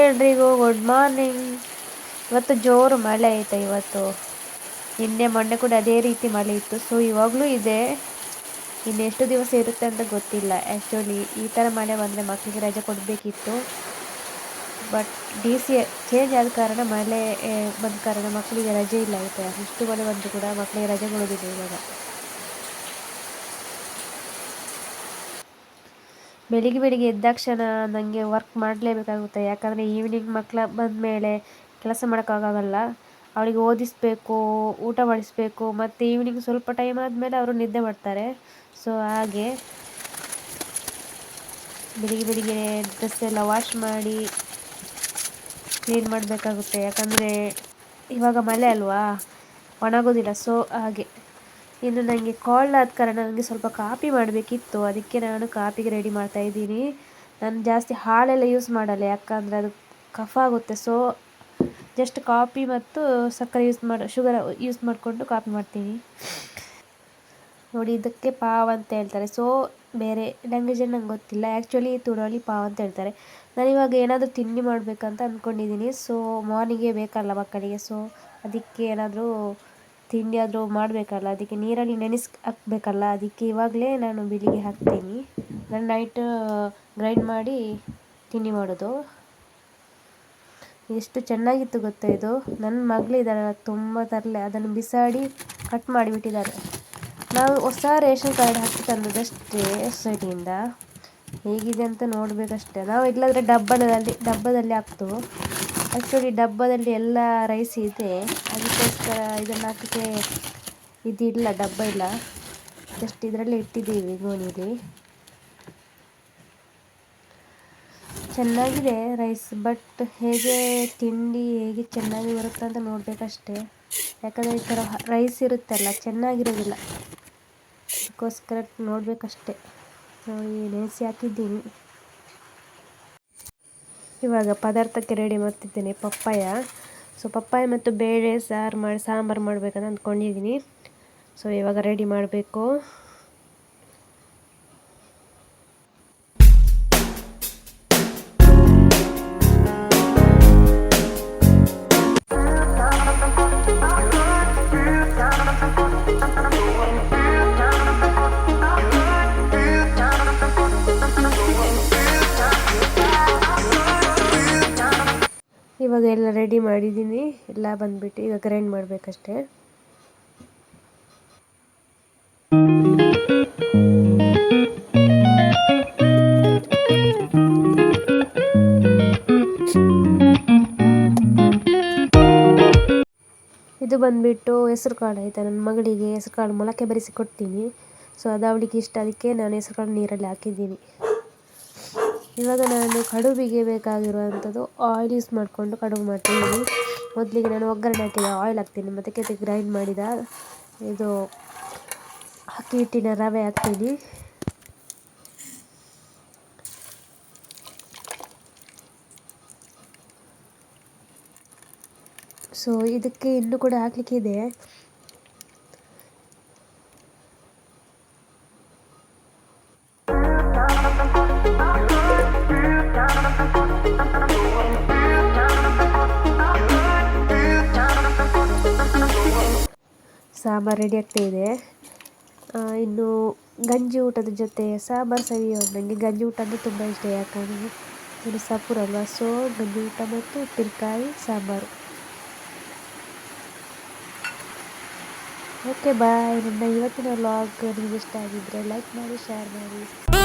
ಎಲ್ರಿಗೂ good morning. ಇವತ್ತು ಜೋರು ಮಳೆ ಐತೆ. ಇವತ್ತು ನಿನ್ನೆ ಮೊನ್ನೆ ಕೂಡ ಅದೇ ರೀತಿ ಮಳೆ ಇತ್ತು. ಸೊ ಇವಾಗಲೂ ಇದೆ. ಇನ್ನೆಷ್ಟು ದಿವಸ ಇರುತ್ತೆ ಅಂತ ಗೊತ್ತಿಲ್ಲ. ಆ್ಯಕ್ಚುಲಿ ಈ ಥರ ಮಳೆ ಬಂದರೆ ಮಕ್ಕಳಿಗೆ ರಜೆ ಕೊಡಬೇಕಿತ್ತು. ಬಟ್ DC ಚೇಂಜ್ ಆದ ಕಾರಣ ಮಳೆ ಬಂದ ಕಾರಣ ಮಕ್ಕಳಿಗೆ ರಜೆ ಇಲ್ಲ ಆಯಿತಾ. ಇಷ್ಟು ಮಳೆ ಬಂದರೂ ಕೂಡ ಮಕ್ಕಳಿಗೆ ರಜೆ ಕೊಡೋದಿಲ್ಲ ಇವಾಗ. ಬೆಳಿಗ್ಗೆ ಎದ್ದಾಕ್ಷಣ ನನಗೆ ವರ್ಕ್ ಮಾಡಲೇಬೇಕಾಗುತ್ತೆ. ಯಾಕಂದರೆ ಈವ್ನಿಂಗ್ ಮಕ್ಕಳ ಬಂದ ಮೇಲೆ ಕೆಲಸ ಮಾಡೋಕ್ಕಾಗಲ್ಲ. ಅವಳಿಗೆ ಓದಿಸಬೇಕು, ಊಟ ಮಾಡಿಸ್ಬೇಕು, ಮತ್ತು ಈವ್ನಿಂಗ್ ಸ್ವಲ್ಪ ಟೈಮ್ ಆದಮೇಲೆ ಅವರು ನಿದ್ದೆ ಮಾಡ್ತಾರೆ. ಸೊ ಹಾಗೆ ಬೆಳಿಗ್ಗೆ ಡ್ರೆಸ್ ಎಲ್ಲ ವಾಶ್ ಮಾಡಿ ಕ್ಲೀನ್ ಮಾಡಬೇಕಾಗುತ್ತೆ. ಯಾಕಂದರೆ ಇವಾಗ ಮಳೆ ಅಲ್ವಾ, ಒಣಗೋದಿಲ್ಲ. ಸೊ ಹಾಗೆ ಇನ್ನು ನನಗೆ ಕಾಲ್ ಆದ ಕಾರಣ ನನಗೆ ಸ್ವಲ್ಪ ಕಾಫಿ ಮಾಡಬೇಕಿತ್ತು. ಅದಕ್ಕೆ ನಾನು ಕಾಫಿಗೆ ರೆಡಿ ಮಾಡ್ತಾಯಿದ್ದೀನಿ. ನಾನು ಜಾಸ್ತಿ ಹಾಲೆಲ್ಲ ಯೂಸ್ ಮಾಡಲ್ಲ, ಯಾಕಂದರೆ ಅದು ಕಫ ಆಗುತ್ತೆ. ಸೊ ಜಸ್ಟ್ ಕಾಫಿ ಮತ್ತು ಸಕ್ಕರೆ ಶುಗರ್ ಯೂಸ್ ಮಾಡಿಕೊಂಡು ಕಾಫಿ ಮಾಡ್ತೀನಿ. ನೋಡಿ, ಇದಕ್ಕೆ ಪಾವ್ ಅಂತ ಹೇಳ್ತಾರೆ. ಸೊ ಬೇರೆ ಲ್ಯಾಂಗ್ವೇಜಲ್ಲಿ ನಂಗೆ ಗೊತ್ತಿಲ್ಲ. ಆ್ಯಕ್ಚುಲಿ ತುಳುವಲ್ಲಿ ಪಾವ್ ಅಂತ ಹೇಳ್ತಾರೆ. ನಾನಿವಾಗ ಏನಾದರೂ ತಿಂಡಿ ಮಾಡಬೇಕಂತ ಅಂದ್ಕೊಂಡಿದ್ದೀನಿ. ಸೊ ಮಾರ್ನಿಂಗೇ ಬೇಕಲ್ಲ ಮಕ್ಕಳಿಗೆ. ಸೊ ಅದಕ್ಕೆ ಏನಾದರೂ ತಿಂಡಿ ಆದರೂ ಮಾಡಬೇಕಲ್ಲ, ಅದಕ್ಕೆ ನೀರಲ್ಲಿ ಹಾಕಬೇಕಲ್ಲ. ಅದಕ್ಕೆ ಇವಾಗಲೇ ನಾನು ಬೆಳಿಗ್ಗೆ ಹಾಕ್ತೀನಿ. ನಾನು ನೈಟ್ ಗ್ರೈಂಡ್ ಮಾಡಿ ತಿಂಡಿ ಮಾಡೋದು. ಎಷ್ಟು ಚೆನ್ನಾಗಿತ್ತು ಗೊತ್ತಾ ಇದು. ನನ್ನ ಮಗಳಿದ್ದಾರಲ್ಲ, ತುಂಬ ತರಲೆ, ಅದನ್ನು ಬಿಸಾಡಿ ಕಟ್ ಮಾಡಿಬಿಟ್ಟಿದ್ದಾರೆ. ನಾವು ಹೊಸ ರೇಷನ್ ಕಾರ್ಡ್ ಹಾಕಿ ತಂದದಷ್ಟೇ ಸೊಸೈಟಿಯಿಂದ. ಹೇಗಿದೆ ಅಂತ ನೋಡಬೇಕಷ್ಟೇ. ನಾವು ಇಲ್ಲಾಂದರೆ ಡಬ್ಬದಲ್ಲಿ ಹಾಕ್ತು. ಆ್ಯಕ್ಚುಲಿ ಡಬ್ಬದಲ್ಲಿ ಎಲ್ಲ ರೈಸ್ ಇದೆ, ಅದಕ್ಕೋಸ್ಕರ ಇದನ್ನು ಹಾಕೋಕ್ಕೆ ಇದಿಲ್ಲ, ಡಬ್ಬ ಇಲ್ಲ. ಜಸ್ಟ್ ಇದರಲ್ಲೇ ಇಟ್ಟಿದ್ದೀವಿ ಗೋಣಿಲಿ. ಚೆನ್ನಾಗಿದೆ ರೈಸ್, ಬಟ್ ಹೇಗೆ ಚೆನ್ನಾಗಿ ಬರುತ್ತೆ ಅಂತ ನೋಡಬೇಕಷ್ಟೇ. ಯಾಕಂದರೆ ಈ ಥರ ರೈಸ್ ಇರುತ್ತಲ್ಲ, ಚೆನ್ನಾಗಿರೋದಿಲ್ಲ. ಅದಕ್ಕೋಸ್ಕರ ನೋಡಬೇಕಷ್ಟೇ. ನೋಡಿ, ನೆನೆಸಿ ಹಾಕಿದ್ದೀನಿ. ಇವಾಗ ಪದಾರ್ಥಕ್ಕೆ ರೆಡಿ ಮಾಡ್ತಿದ್ದೇನೆ. ಪಪ್ಪಾಯ. ಸೊ ಪಪ್ಪಾಯ ಮತ್ತು ಬೇಳೆ ಸಾಂಬಾರು ಮಾಡಬೇಕಂತ ಅಂದ್ಕೊಂಡಿದ್ದೀನಿ. ಸೊ ಇವಾಗ ರೆಡಿ ಮಾಡಬೇಕು. ಇವಾಗ ಎಲ್ಲ ರೆಡಿ ಮಾಡಿದ್ದೀನಿ. ಎಲ್ಲ ಬಂದುಬಿಟ್ಟು ಈಗ ಗ್ರೈಂಡ್ ಮಾಡಬೇಕಷ್ಟೇ. ಇದು ಬಂದುಬಿಟ್ಟು ಹೆಸರು ಕಾಳು ಆಯಿತಾ. ನನ್ನ ಮಗಳಿಗೆ ಹೆಸರು ಕಾಳು ಮೊಳಕೆ ಬರಿಸಿ ಕೊಡ್ತೀನಿ. ಸೊ ಅದು ಅವಳಿಗೆ ಇಷ್ಟ, ಅದಕ್ಕೆ ನಾನು ಹೆಸರು ಕಾಳು ನೀರಲ್ಲಿ ಹಾಕಿದ್ದೀನಿ. ಇವಾಗ ನಾನು ಕಡುಬಿಗೆ ಬೇಕಾಗಿರುವಂಥದ್ದು ಆಯಿಲ್ ಯೂಸ್ ಮಾಡಿಕೊಂಡು ಕಡುಬು ಮಾಡ್ತಿದ್ದೀನಿ. ಮೊದಲಿಗೆ ನಾನು ಒಗ್ಗರಣೆ ಹಾಕಿದ ಆಯಿಲ್ ಹಾಕ್ತೀನಿ, ಮತ್ತು ಗ್ರೈಂಡ್ ಮಾಡಿದ ಇದು ಅಕ್ಕಿ ಹಿಟ್ಟಿನ ರವೆ ಹಾಕ್ತೀನಿ. ಸೊ ಇದಕ್ಕೆ ಇನ್ನೂ ಕೂಡ ಹಾಕಲಿಕ್ಕಿದೆ. ಸಾಂಬಾರು ರೆಡಿ ಆಗ್ತಾಯಿದೆ. ಇನ್ನು ಗಂಜಿ ಊಟದ ಜೊತೆ ಸಾಂಬಾರು ಸವಿಯೋದು. ನನಗೆ ಗಂಜಿ ಊಟ ಅಂದರೆ ತುಂಬ ಇಷ್ಟ, ಯಾಕಂದರೆ ಇದು ಸಪೂರಲ್ವ. ಸೊ ಗಂಜಿ ಊಟ ಮತ್ತು ಉಪ್ಪಿನಕಾಯಿ ಸಾಂಬಾರು. Okay bye. ನನ್ನ ಇವತ್ತಿನ ವ್ಲಾಗ್ ನಿಮಗೆ ಇಷ್ಟ ಆಗಿದ್ದರೆ ಲೈಕ್ ಮಾಡಿ, ಶೇರ್ ಮಾಡಿ.